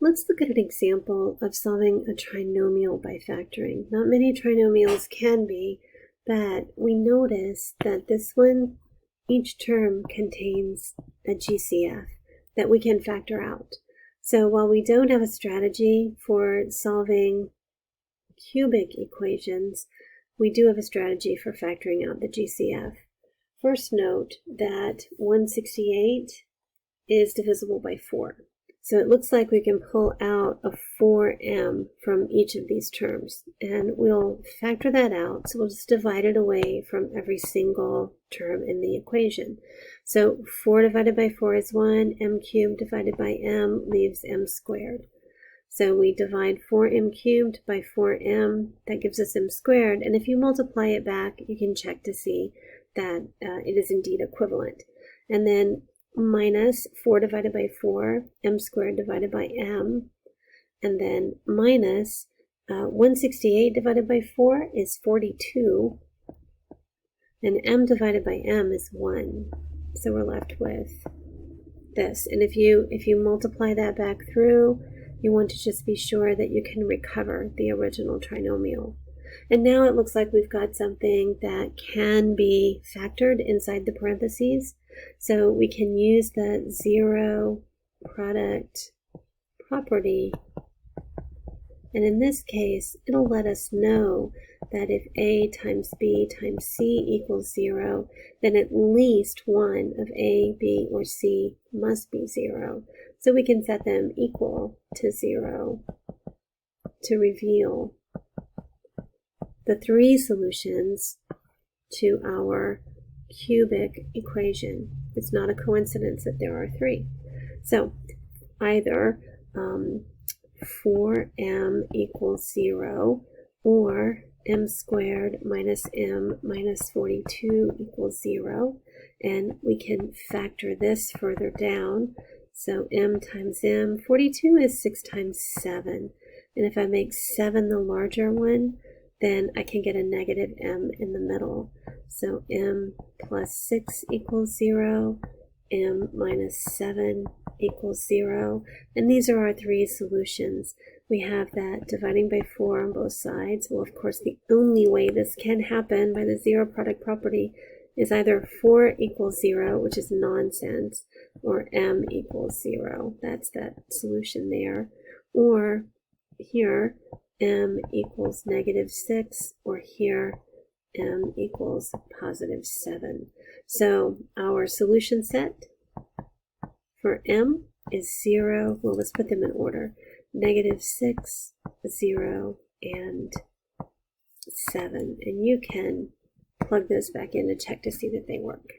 Let's look at an example of solving a trinomial by factoring. Not many trinomials can be, but we notice that this one, each term contains a GCF that we can factor out. So while we don't have a strategy for solving cubic equations, we do have a strategy for factoring out the GCF. First, note that 168 is divisible by 4. So it looks like we can pull out a 4m from each of these terms, and we'll factor that out. So we'll just divide it away from every single term in the equation. So 4 divided by 4 is 1, m cubed divided by m leaves m squared. So we divide 4m cubed by 4m, that gives us m squared, and if you multiply it back, you can check to see that it is indeed equivalent. And then minus 4 divided by 4, m squared divided by m, and then minus 168 divided by 4 is 42, and m divided by m is 1. So we're left with this. And if you multiply that back through, you want to just be sure that you can recover the original trinomial. And now it looks like we've got something that can be factored inside the parentheses. So we can use the zero product property. And in this case, it'll let us know that if A times B times C equals 0, then at least one of A, B, or C must be 0. So we can set them equal to 0 to reveal the three solutions to our cubic equation. It's not a coincidence that there are three. So either 4m equals 0 or m squared minus m minus 42 equals 0. And we can factor this further down. So m times m, 42 is 6 times 7. And if I make 7 the larger one, then I can get a negative m in the middle. So m plus 6 equals 0, m minus 7 equals 0. And these are our three solutions. We have that dividing by 4 on both sides. Well, of course, the only way this can happen by the zero product property is either 4 equals 0, which is nonsense, or m equals 0. That's that solution there. Or here, m equals negative 6, or here, m equals positive 7. So our solution set for m is 0. Well, let's put them in order. Negative 6, 0, and 7. And you can plug those back in and check to see that they work.